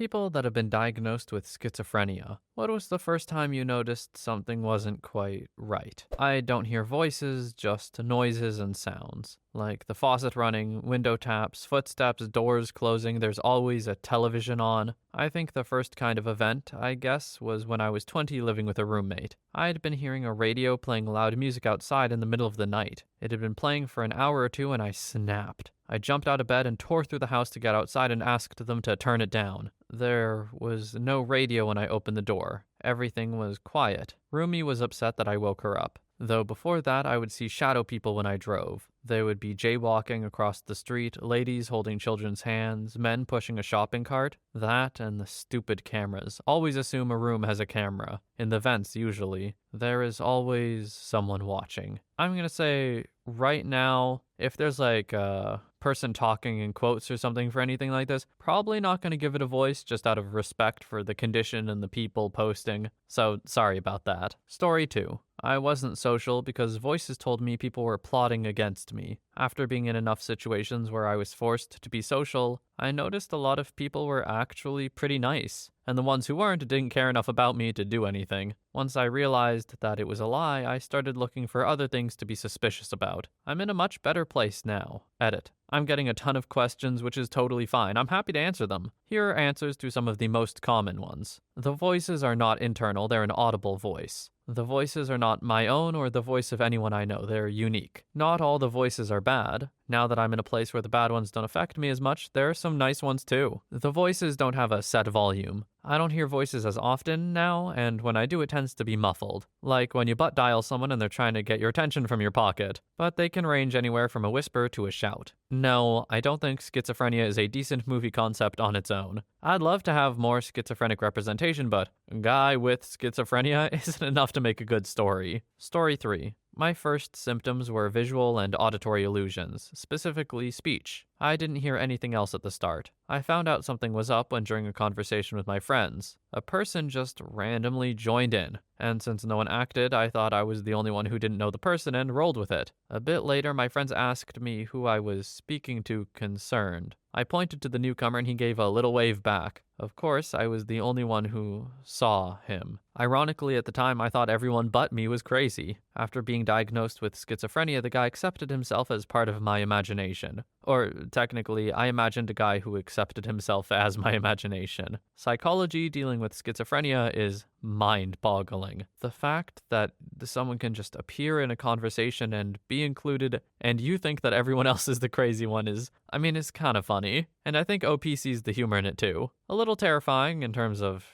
people that have been diagnosed with schizophrenia, what was the first time you noticed something wasn't quite right? I don't hear voices, just noises and sounds. Like the faucet running, window taps, footsteps, doors closing, there's always a television on. I think the first kind of event, I guess, was when I was 20 living with a roommate. I had been hearing a radio playing loud music outside in the middle of the night. It had been playing for an hour or two and I snapped. I jumped out of bed and tore through the house to get outside and asked them to turn it down. There was no radio when I opened the door. Everything was quiet. Roomie was upset that I woke her up. Though before that, I would see shadow people when I drove. They would be jaywalking across the street, ladies holding children's hands, men pushing a shopping cart. That and the stupid cameras. Always assume a room has a camera. In the vents, usually. There is always someone watching. I'm gonna say, right now, if there's like a person talking in quotes or something for anything like this, probably not gonna give it a voice just out of respect for the condition and the people posting. So, sorry about that. Story 2. I wasn't social because voices told me people were plotting against me. After being in enough situations where I was forced to be social, I noticed a lot of people were actually pretty nice, and the ones who weren't didn't care enough about me to do anything. Once I realized that it was a lie, I started looking for other things to be suspicious about. I'm in a much better place now. Edit. I'm getting a ton of questions, which is totally fine. I'm happy to answer them. Here are answers to some of the most common ones. The voices are not internal, they're an audible voice. The voices are not my own or the voice of anyone I know, they're unique. Not all the voices are bad. Now that I'm in a place where the bad ones don't affect me as much, there are some nice ones too. The voices don't have a set volume. I don't hear voices as often now, and when I do, it tends to be muffled. Like when you butt dial someone and they're trying to get your attention from your pocket. But they can range anywhere from a whisper to a shout. No, I don't think schizophrenia is a decent movie concept on its own. I'd love to have more schizophrenic representation, but a guy with schizophrenia isn't enough to make a good story. Story 3. My first symptoms were visual and auditory illusions, specifically speech. I didn't hear anything else at the start. I found out something was up when during a conversation with my friends. A person just randomly joined in, and since no one acted, I thought I was the only one who didn't know the person and rolled with it. A bit later, my friends asked me who I was speaking to concerned. I pointed to the newcomer and he gave a little wave back. Of course, I was the only one who saw him. Ironically, at the time, I thought everyone but me was crazy. After being diagnosed with schizophrenia, the guy accepted himself as part of my imagination. Or, technically, I imagined a guy who accepted himself as my imagination. Psychology dealing with schizophrenia is mind-boggling. The fact that someone can just appear in a conversation and be included, and you think that everyone else is the crazy one is, it's kind of funny. And I think OP sees the humor in it too. A little terrifying in terms of,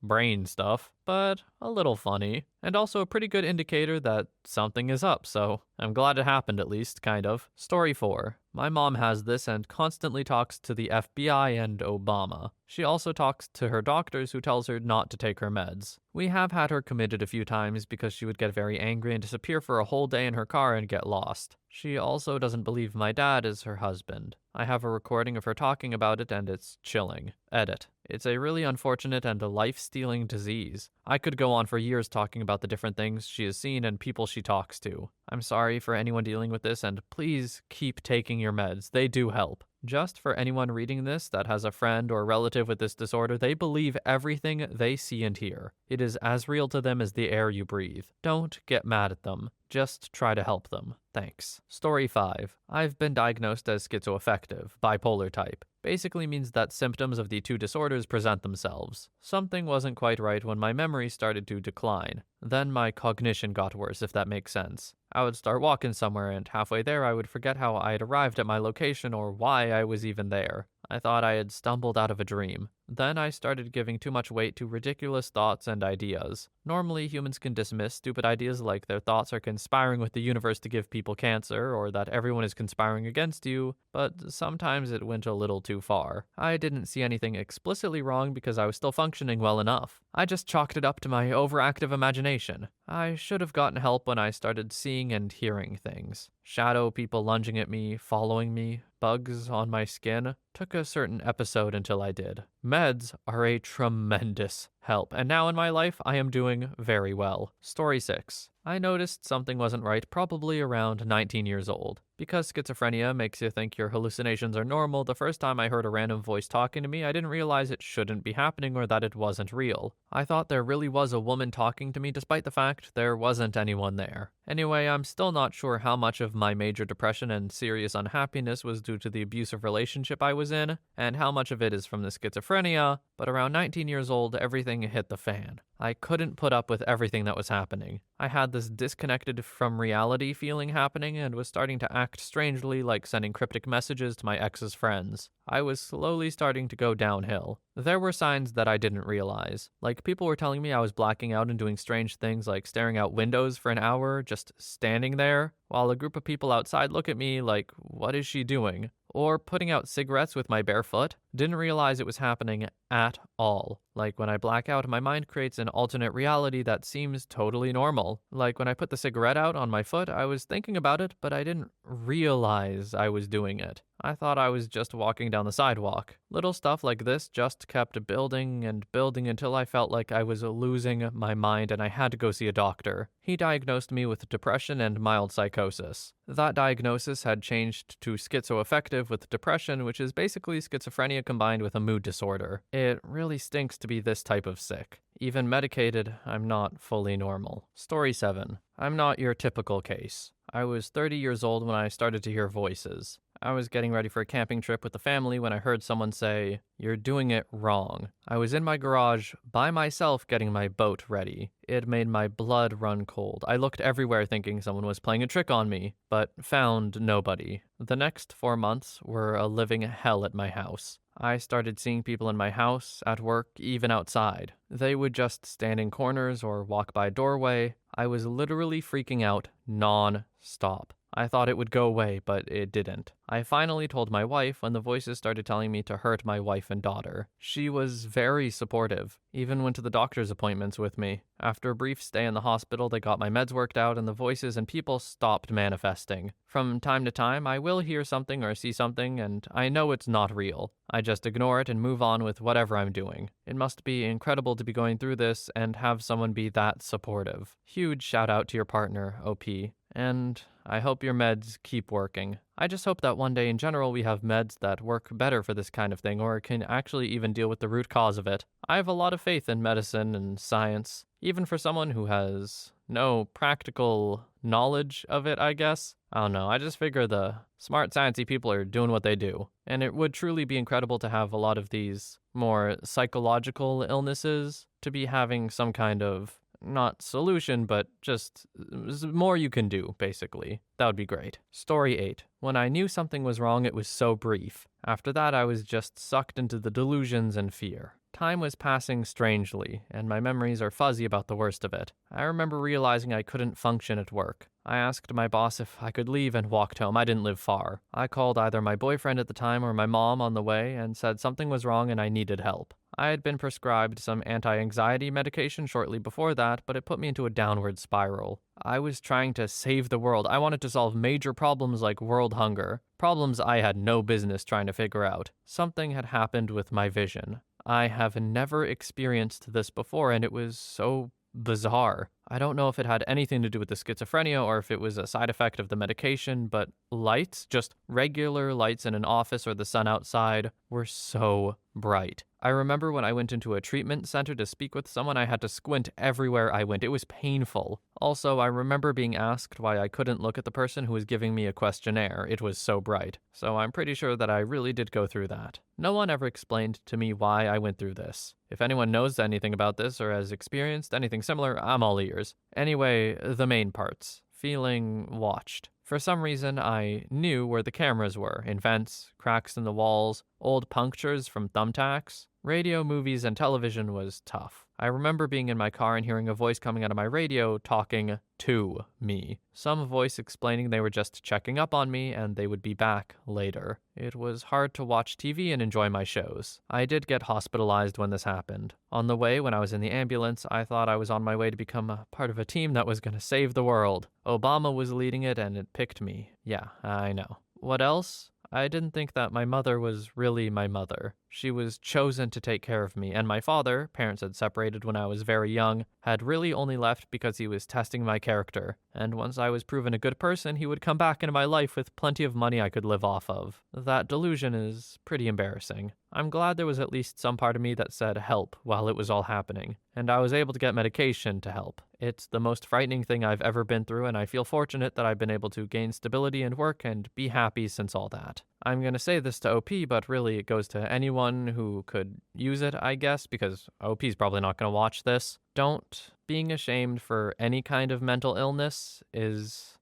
brain stuff, but a little funny. And also a pretty good indicator that something is up, so I'm glad it happened at least, kind of. Story 4. My mom has this and constantly talks to the FBI and Obama. She also talks to her doctors who tells her not to take her meds. We have had her committed a few times because she would get very angry and disappear for a whole day in her car and get lost. She also doesn't believe my dad is her husband. I have a recording of her talking about it and it's chilling. Edit. It's a really unfortunate and a life-stealing disease. I could go on for years talking about the different things she has seen and people she talks to. I'm sorry for anyone dealing with this and please keep taking your meds. They do help. Just for anyone reading this that has a friend or relative with this disorder, they believe everything they see and hear. It is as real to them as the air you breathe. Don't get mad at them. Just try to help them. Thanks. Story 5. I've been diagnosed as schizoaffective, bipolar type. Basically means that symptoms of the two disorders present themselves. Something wasn't quite right when my memory started to decline. Then my cognition got worse, if that makes sense. I would start walking somewhere and halfway there I would forget how I had arrived at my location or why I was even there. I thought I had stumbled out of a dream. Then I started giving too much weight to ridiculous thoughts and ideas. Normally, humans can dismiss stupid ideas like their thoughts are conspiring with the universe to give people cancer, or that everyone is conspiring against you, but sometimes it went a little too far. I didn't see anything explicitly wrong because I was still functioning well enough. I just chalked it up to my overactive imagination. I should have gotten help when I started seeing and hearing things. Shadow people lunging at me, following me, bugs on my skin. Took a certain episode until I did. Meds are a tremendous help, and now in my life I am doing very well. Story 6. I noticed something wasn't right probably around 19 years old. Because schizophrenia makes you think your hallucinations are normal, the first time I heard a random voice talking to me, I didn't realize it shouldn't be happening or that it wasn't real. I thought there really was a woman talking to me despite the fact there wasn't anyone there. Anyway, I'm still not sure how much of my major depression and serious unhappiness was due to the abusive relationship I was in, and how much of it is from the schizophrenia, but around 19 years old, everything hit the fan. I couldn't put up with everything that was happening. I had this disconnected from reality feeling happening and was starting to act strangely, like sending cryptic messages to my ex's friends. I was slowly starting to go downhill. There were signs that I didn't realize. Like, people were telling me I was blacking out and doing strange things like staring out windows for an hour, just standing there, while a group of people outside look at me like, what is she doing? Or putting out cigarettes with my bare foot. Didn't realize it was happening at all. Like, when I black out, my mind creates an alternate reality that seems totally normal. Like, when I put the cigarette out on my foot, I was thinking about it, but I didn't realize I was doing it. I thought I was just walking down the sidewalk. Little stuff like this just kept building and building until I felt like I was losing my mind and I had to go see a doctor. He diagnosed me with depression and mild psychosis. That diagnosis had changed to schizoaffective with depression, which is basically schizophrenia combined with a mood disorder. It really stinks to be this type of sick. Even medicated, I'm not fully normal. Story 7. I'm not your typical case. I was 30 years old when I started to hear voices. I was getting ready for a camping trip with the family when I heard someone say, "You're doing it wrong." I was in my garage by myself getting my boat ready. It made my blood run cold. I looked everywhere thinking someone was playing a trick on me, but found nobody. The next 4 months were a living hell at my house. I started seeing people in my house, at work, even outside. They would just stand in corners or walk by a doorway. I was literally freaking out non-stop. I thought it would go away, but it didn't. I finally told my wife when the voices started telling me to hurt my wife and daughter. She was very supportive, even went to the doctor's appointments with me. After a brief stay in the hospital, they got my meds worked out and the voices and people stopped manifesting. From time to time, I will hear something or see something, and I know it's not real. I just ignore it and move on with whatever I'm doing. It must be incredible to be going through this and have someone be that supportive. Huge shout out to your partner, OP. And I hope your meds keep working. I just hope that one day in general we have meds that work better for this kind of thing or can actually even deal with the root cause of it. I have a lot of faith in medicine and science, even for someone who has no practical knowledge of it, I guess. I don't know, I just figure the smart sciencey people are doing what they do. And it would truly be incredible to have a lot of these more psychological illnesses to be having some kind of not solution, but just more you can do, basically. That would be great. Story 8. When I knew something was wrong, it was so brief. After that, I was just sucked into the delusions and fear. Time was passing strangely, and my memories are fuzzy about the worst of it. I remember realizing I couldn't function at work. I asked my boss if I could leave and walked home. I didn't live far. I called either my boyfriend at the time or my mom on the way and said something was wrong and I needed help. I had been prescribed some anti-anxiety medication shortly before that, but it put me into a downward spiral. I was trying to save the world. I wanted to solve major problems like world hunger, problems I had no business trying to figure out. Something had happened with my vision. I have never experienced this before, and it was so bizarre. I don't know if it had anything to do with the schizophrenia or if it was a side effect of the medication, but lights, just regular lights in an office or the sun outside, were so bright. I remember when I went into a treatment center to speak with someone, I had to squint everywhere I went. It was painful. Also, I remember being asked why I couldn't look at the person who was giving me a questionnaire. It was so bright. So I'm pretty sure that I really did go through that. No one ever explained to me why I went through this. If anyone knows anything about this or has experienced anything similar, I'm all ears. Anyway, the main parts. Feeling watched. For some reason, I knew where the cameras were, in vents, cracks in the walls, old punctures from thumbtacks. Radio, movies, and television was tough. I remember being in my car and hearing a voice coming out of my radio talking to me. Some voice explaining they were just checking up on me and they would be back later. It was hard to watch TV and enjoy my shows. I did get hospitalized when this happened. On the way, when I was in the ambulance, I thought I was on my way to become a part of a team that was going to save the world. Obama was leading it and it picked me. Yeah, I know. What else? I didn't think that my mother was really my mother. She was chosen to take care of me, and my father, parents had separated when I was very young, had really only left because he was testing my character. And once I was proven a good person, he would come back into my life with plenty of money I could live off of. That delusion is pretty embarrassing. I'm glad there was at least some part of me that said help while it was all happening, and I was able to get medication to help. It's the most frightening thing I've ever been through, and I feel fortunate that I've been able to gain stability and work and be happy since all that. I'm gonna say this to OP, but really it goes to anyone who could use it, I guess, because OP's probably not gonna watch this. Being ashamed for any kind of mental illness is...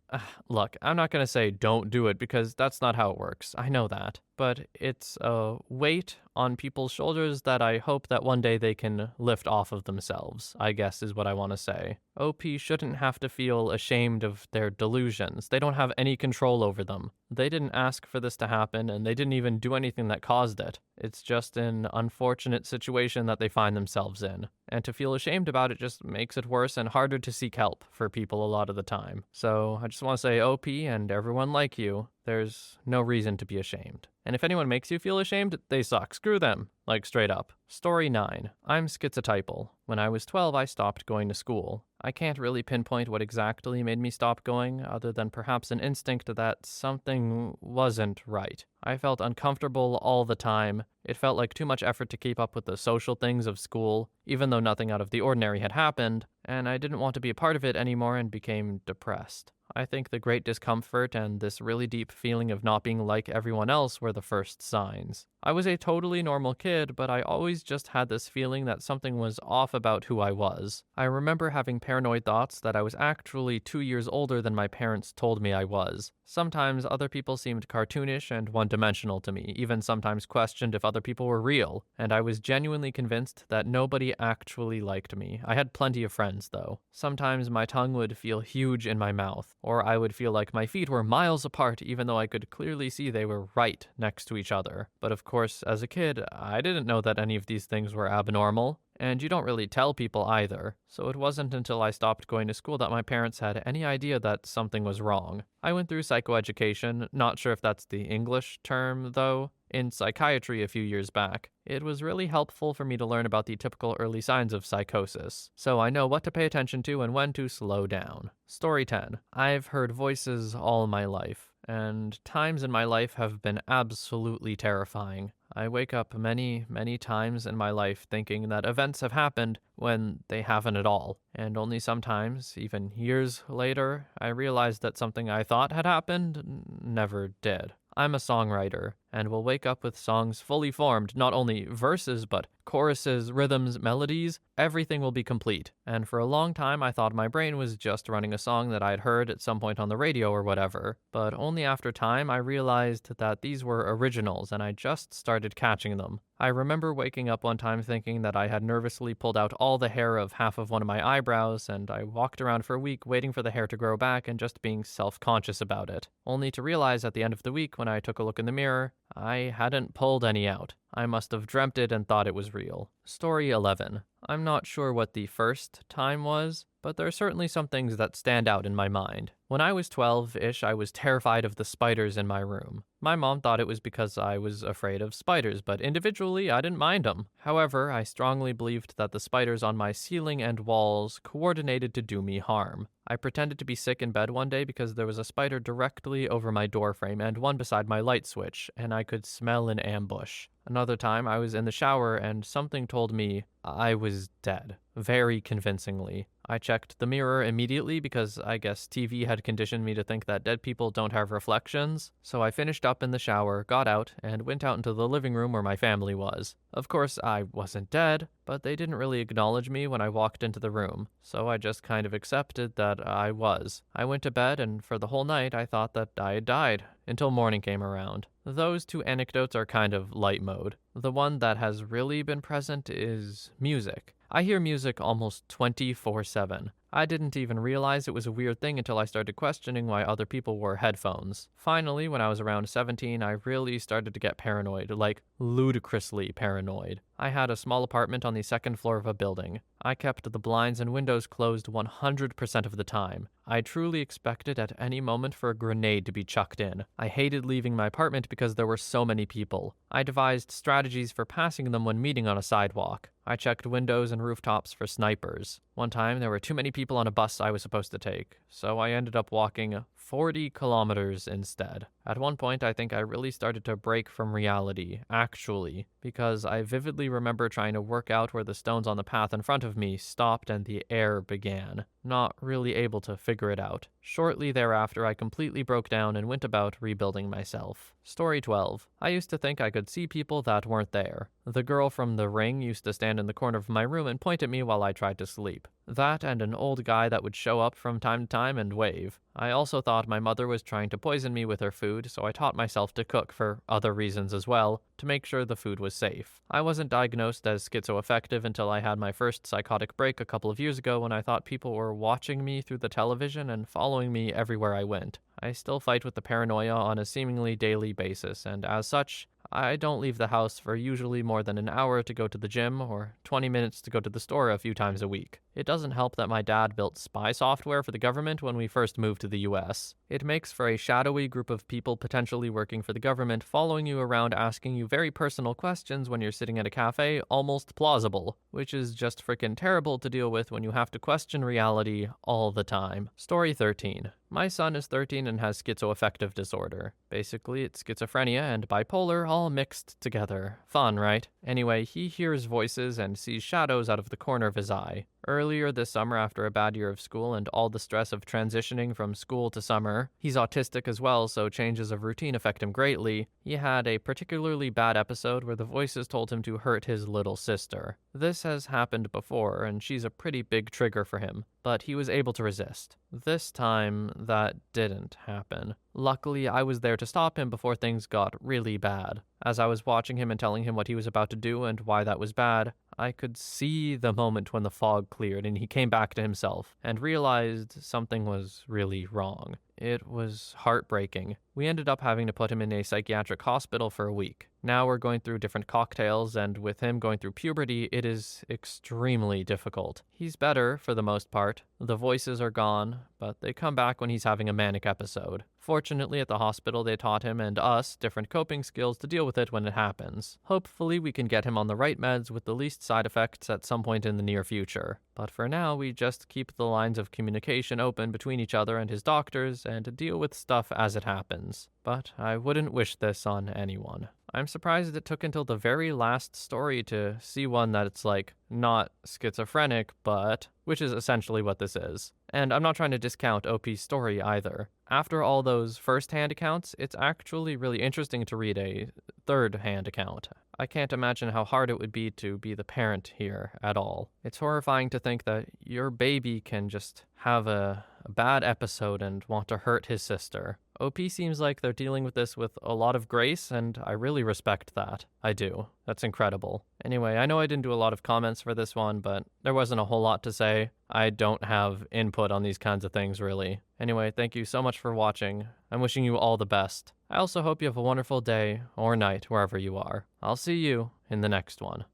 Look, I'm not going to say don't do it because that's not how it works. I know that. But it's a weight on people's shoulders that I hope that one day they can lift off of themselves, I guess is what I want to say. OP shouldn't have to feel ashamed of their delusions. They don't have any control over them. They didn't ask for this to happen, and they didn't even do anything that caused it. It's just an unfortunate situation that they find themselves in. And to feel ashamed about it just makes it worse and harder to seek help for people a lot of the time. So I just want to say, OP and everyone like you, there's no reason to be ashamed. And if anyone makes you feel ashamed, they suck. Screw them. Like, straight up. Story 9. I'm schizotypal. When I was 12, I stopped going to school. I can't really pinpoint what exactly made me stop going, other than perhaps an instinct that something wasn't right. I felt uncomfortable all the time. It felt like too much effort to keep up with the social things of school, even though nothing out of the ordinary had happened, and I didn't want to be a part of it anymore and became depressed. I think the great discomfort and this really deep feeling of not being like everyone else were the first signs. I was a totally normal kid, but I always just had this feeling that something was off about who I was. I remember having paranoid thoughts that I was actually 2 years older than my parents told me I was. Sometimes other people seemed cartoonish and one-dimensional to me, even sometimes questioned if other people were real, and I was genuinely convinced that nobody actually liked me. I had plenty of friends, though. Sometimes my tongue would feel huge in my mouth, or I would feel like my feet were miles apart even though I could clearly see they were right next to each other. But of course, as a kid, I didn't know that any of these things were abnormal. And you don't really tell people either, so it wasn't until I stopped going to school that my parents had any idea that something was wrong. I went through psychoeducation, not sure if that's the English term, though, in psychiatry a few years back. It was really helpful for me to learn about the typical early signs of psychosis, so I know what to pay attention to and when to slow down. Story 10. I've heard voices all my life, and times in my life have been absolutely terrifying. I wake up many, many times in my life thinking that events have happened when they haven't at all. And only sometimes, even years later, I realize that something I thought had happened never did. I'm a songwriter, and will wake up with songs fully formed, not only verses, but choruses, rhythms, melodies. Everything will be complete. And for a long time, I thought my brain was just running a song that I'd heard at some point on the radio or whatever. But only after time, I realized that these were originals, and I just started catching them. I remember waking up one time thinking that I had nervously pulled out all the hair of half of one of my eyebrows, and I walked around for a week waiting for the hair to grow back and just being self-conscious about it. Only to realize at the end of the week when I took a look in the mirror, I hadn't pulled any out. I must have dreamt it and thought it was real. Story 11. I'm not sure what the first time was, but there are certainly some things that stand out in my mind. When I was 12-ish, I was terrified of the spiders in my room. My mom thought it was because I was afraid of spiders, but individually, I didn't mind them. However, I strongly believed that the spiders on my ceiling and walls coordinated to do me harm. I pretended to be sick in bed one day because there was a spider directly over my doorframe and one beside my light switch, and I could smell an ambush. Another time, I was in the shower and something told me I was dead, very convincingly. I checked the mirror immediately because I guess TV had conditioned me to think that dead people don't have reflections. So I finished up in the shower, got out, and went out into the living room where my family was. Of course, I wasn't dead, but they didn't really acknowledge me when I walked into the room, so I just kind of accepted that I was. I went to bed, and for the whole night I thought that I had died, until morning came around. Those two anecdotes are kind of light mode. The one that has really been present is music. I hear music almost 24/7. I didn't even realize it was a weird thing until I started questioning why other people wore headphones. Finally, when I was around 17, I really started to get paranoid, like ludicrously paranoid. I had a small apartment on the second floor of a building. I kept the blinds and windows closed 100% of the time. I truly expected at any moment for a grenade to be chucked in. I hated leaving my apartment because there were so many people. I devised strategies for passing them when meeting on a sidewalk. I checked windows and rooftops for snipers. One time, there were too many people on a bus I was supposed to take, so I ended up walking 40 kilometers instead. At one point, I think I really started to break from reality, actually, because I vividly remember trying to work out where the stones on the path in front of me stopped and the air began, not really able to figure it out. Shortly thereafter, I completely broke down and went about rebuilding myself. Story 12. I used to think I could see people that weren't there. The girl from The Ring used to stand in the corner of my room and point at me while I tried to sleep. That and an old guy that would show up from time to time and wave. I also thought my mother was trying to poison me with her food, so I taught myself to cook for other reasons as well, to make sure the food was safe. I wasn't diagnosed as schizoaffective until I had my first psychotic break a couple of years ago when I thought people were watching me through the television and following me everywhere I went. I still fight with the paranoia on a seemingly daily basis, and as such, I don't leave the house for usually more than an hour to go to the gym or 20 minutes to go to the store a few times a week. It doesn't help that my dad built spy software for the government when we first moved to the US. It makes for a shadowy group of people potentially working for the government following you around asking you very personal questions when you're sitting at a cafe almost plausible, which is just frickin' terrible to deal with when you have to question reality all the time. Story 13. My son is 13 and has schizoaffective disorder. Basically, it's schizophrenia and bipolar all mixed together. Fun, right? Anyway, he hears voices and sees shadows out of the corner of his eye. Earlier this summer, after a bad year of school and all the stress of transitioning from school to summer, he's autistic as well, so changes of routine affect him greatly. He had a particularly bad episode where the voices told him to hurt his little sister. This has happened before, and she's a pretty big trigger for him, but he was able to resist. This time, that didn't happen. Luckily, I was there to stop him before things got really bad. As I was watching him and telling him what he was about to do and why that was bad, I could see the moment when the fog cleared and he came back to himself and realized something was really wrong. It was heartbreaking. We ended up having to put him in a psychiatric hospital for a week. Now we're going through different cocktails, and with him going through puberty, it is extremely difficult. He's better for the most part. The voices are gone, but they come back when he's having a manic episode. Fortunately, at the hospital, they taught him and us different coping skills to deal with it when it happens. Hopefully, we can get him on the right meds with the least side effects at some point in the near future. But for now, we just keep the lines of communication open between each other and his doctors and deal with stuff as it happens. But I wouldn't wish this on anyone. I'm surprised it took until the very last story to see one that it's like, not schizophrenic, but, which is essentially what this is. And I'm not trying to discount OP's story either. After all those first-hand accounts, it's actually really interesting to read a third-hand account. I can't imagine how hard it would be to be the parent here at all. It's horrifying to think that your baby can just have a bad episode and want to hurt his sister. OP seems like they're dealing with this with a lot of grace, and I really respect that. I do. That's incredible. Anyway, I know I didn't do a lot of comments for this one, but there wasn't a whole lot to say. I don't have input on these kinds of things, really. Anyway, thank you so much for watching. I'm wishing you all the best. I also hope you have a wonderful day or night wherever you are. I'll see you in the next one.